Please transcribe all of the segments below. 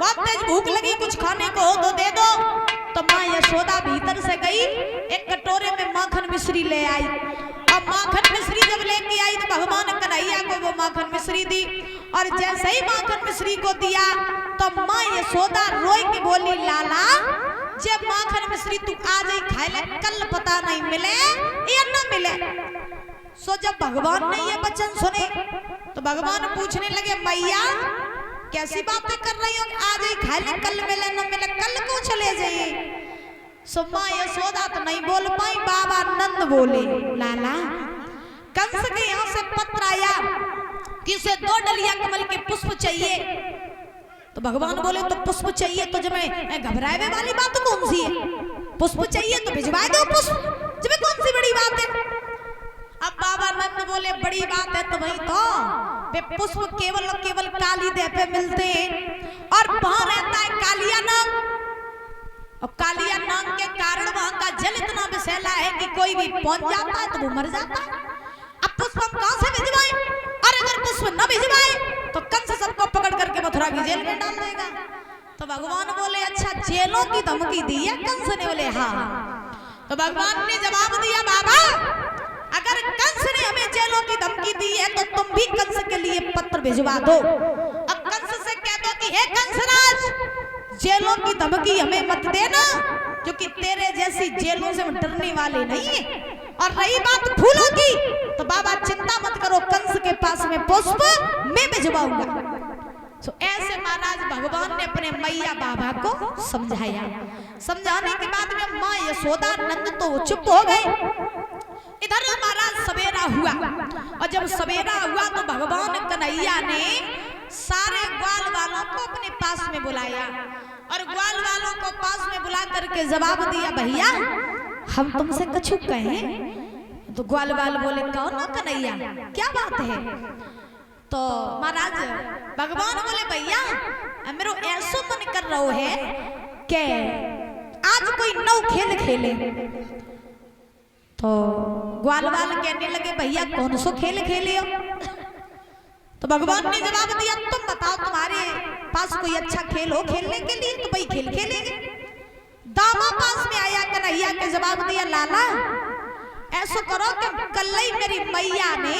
बहुत तेज भूख लगी, कुछ खाने को हो तो दे दो। तो माँ यशोदा भीतर से गई, एक कटोरे में माखन मिश्री ले आई। अब माखन मिश्री जब लेके आई तो भगवान कन्हैया को वो माखन मिश्री दी। और जैसे ही माखन मिश्री को दिया तो माँ यशोदा रोई के बोली, लाला जब माखन मिश्री तू आज ही खाए ले, कल पता नहीं मिले या न मिले। सो जब भगवान ने ये वचन सुने तो भगवान पूछने लगे, मैया कैसी बातें कर रही हो, आज ही खा ले कल मिले न मिले, कल को चले जाइए। सो माँ यशोदा तो नहीं बोल पाई, बाबा नंद बोले, लाला कंस के यहाँ से पत्र आया कि उसे 2 डलिया कमल के पुष्प चाहिए। तो भगवान बोले तो पुष्प चाहिए तो जब मैं घबराए वाली बात कौन सी है, पुष्प चाहिए तो भिजवा दो पुष्प, जब कौन सी बड़ी बात है। अब बाबा नंद बोले बड़ी बात है तो वही तो वे पुष्प केवल और केवल काली देह पे मिलते हैं और वहां रहता है कालिया नाग, और कालिया नाग के कारण वहां का जल इतना विषैला है कि कोई भी पहुंच जाता है तो वो मर जाता है। अब पुष्प हम कहां से भिजवाएं, और अगर पुष्प न भिजवाए तो कंस सबको पकड़ करके मथुरा की जेल में डाल देगा। तो भगवान बोले अच्छा जेलों की धमकी दी है कंस ने, बोले हाँ। तो भगवान ने जवाब दिया, बाबा अगर कंस ने हमें जेलों की धमकी दी है तो तुम भी कंस के लिए पत्र भिजवा दो। अब कंस से कह दो कि हे कंसराज जेलों की धमकी हमें मत देना, क्योंकि तेरे जैसी जेलों से हम डरने वाले नहीं है। और रही बात फूलों की तो बाबा चिंता मत करो, कंस के पास में पुष्प मैं भिजवाऊंगा। तो ऐसे महाराज भगवान ने अपने मैया बाबा को समझाया। समझाने के बाद में माँ यशोदा नंद तो चुप हो गए। इधर महाराज सवेरा हुआ, और जब सवेरा हुआ तो भगवान कन्हैया ने सारे ग्वाल वालों को अपने पास में बुलाया, और ग्वाल वालों को पास में बुला करके जवाब दिया, भैया हम तुमसे कछु कहें। तो ग्वाल वाल बोले, कौन हो कन्हैया, क्या बात है। तो महाराज भगवान बोले, भैया मेरो ऐसो मन कर रहो है कि आज कोई नौ खेल खेले। तो ग्वाल वाल कहने लगे, भैया कौन सो खेल खेले हो। तो भगवान ने जवाब दिया, तुम बताओ तुम्हारे पास कोई अच्छा खेल हो खेलने के लिए तो भाई खेल खेलेंगे। दामा पास में आया कन्हैया के जवाब दिया, लाला ऐसा करो कि कल ही मेरी मैया ने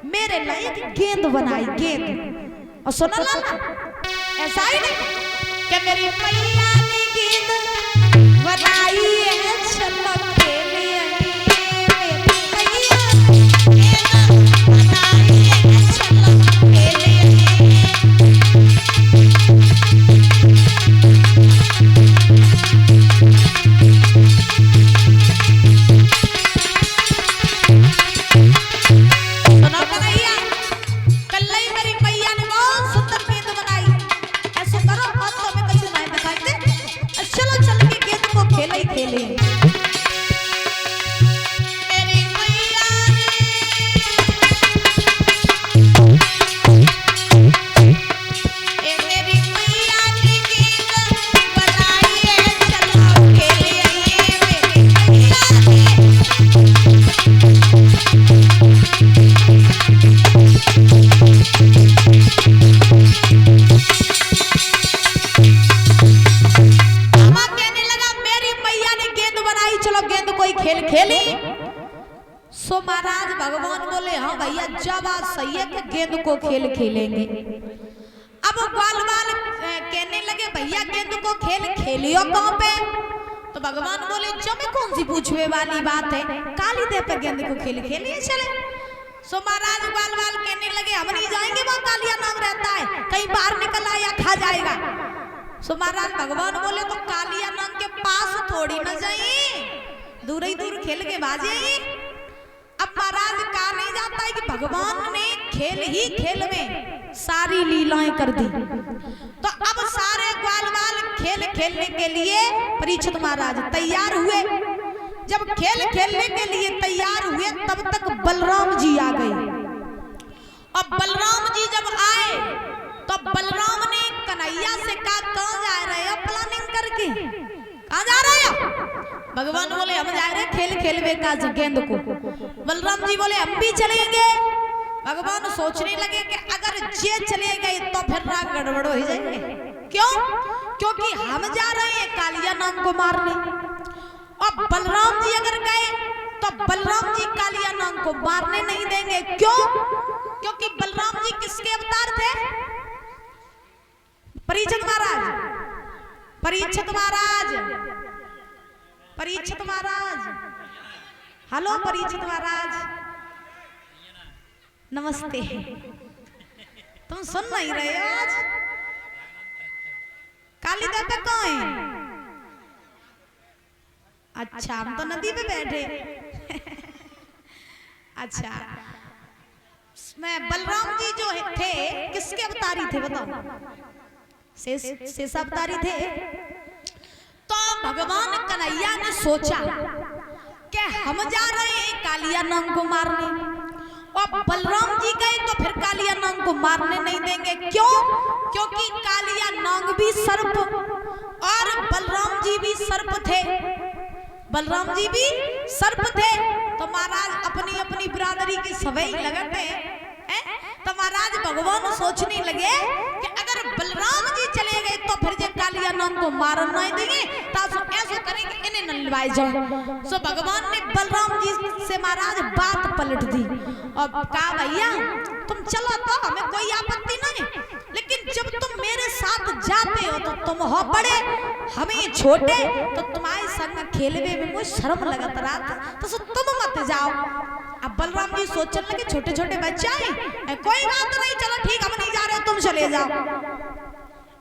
मेरे लिए गेंद बनाई, गेंद। और सुनो लाला ऐसा ही नहीं कि मेरी मैया ने गेंद बनाई है, चलो खेले सो महाराज भगवान बोले, हाँ भैया जब आज सही है कि गेंद को खेल खेलेंगे। अब ग्वाल वाल कहने लगे, भैया गेंद को खेल खेलियो कहाँ पे। तो भगवान बोले, जब कौन सी पूछने वाली बात है, काली दे पे गेंद को खेल खेलिए चले। सो महाराज ग्वाल वाल कहने लगे, हम नहीं जाएंगे, वहाँ कालिया नाग रहता है, कहीं बाहर निकल आया खा जाएगा। सो महाराज भगवान बोले, तो कालिया नाग के पास थोड़ी न जाइए, दूर ही दूर खेल के बाजे। अब महाराज कहा नहीं जाता है कि भगवान ने खेल ही खेल में सारी लीलाएं कर दी। तो अब सारे ग्वाल वाल खेल खेलने के लिए परीक्षित महाराज तैयार हुए। जब खेल खेलने के लिए तैयार हुए तब तक बलराम जी आ गए। अब बलराम जी जब आए तो बलराम ने कन्हैया से कहा, कहाँ जा रहे हो प्लानिंग करके, कहाँ जा रहे हो। भगवान बोले, हम जा रहे खेल खेलवे का गेंद को। बलराम जी बोले, हम भी चलेंगे। भगवान सोचने लगे कि अगर ये चले गए तो फिर राग गड़बड़ हो जाएंगे, क्यों? क्योंकि हम जा रहे हैं कालिया नाम को मारने। अब बलराम जी अगर गए तो बलराम जी कालिया नाम को मारने नहीं देंगे। क्यों? क्योंकि बलराम जी किसके अवतार थे? परीक्षित महाराज, परीक्षित महाराज, परीक्षित महाराज, हेलो परीक्षित महाराज, नमस्ते। तुम सुन नहीं रहे हो आज? काली देवता कहाँ है? अच्छा, हम तो नदी पे बैठे। अच्छा, मैं बलराम जी जो थे किसके अवतारी थे बताओ? शेष अवतारी थे। तो भगवान कन्हैया ने सोचा कि हम जा रहे हैं कालिया नाम को मारने, और बलराम जी गए तो फिर कालिया नाग को मारने नहीं देंगे। क्यों? क्योंकि कालिया नाग भी सर्प और बलराम जी भी सर्प थे, बलराम जी भी सर्प थे। तो महाराज अपनी अपनी बिरादरी की सभई लगते तो महाराज भगवान सोचने लगे कि अगर बलराम जी चले गए तो फिर जे कालिया नाग को मारना नहीं देंगे, तो ऐसा करेंगे इन्हें न लवाए जाओ। सो भगवान ने बलराम जी से महाराज बात पलट दी और कहा भैया तुम चलो तो हमें कोई आपत्ति नहीं, लेकिन जब तुम मेरे साथ जाते हो तो तुम हो बड़े, हमें छोटे, तो तुम्हारे संग खेलने में मुझे शर्म लगत रहा था, तो तुम मत जाओ। अब बलराम जी सोचने लगे छोटे छोटे बच्चे हैं, कोई बात नहीं, चलो ठीक हम नहीं जा रहे, तुम चले जाओ।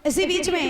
इसी बीच में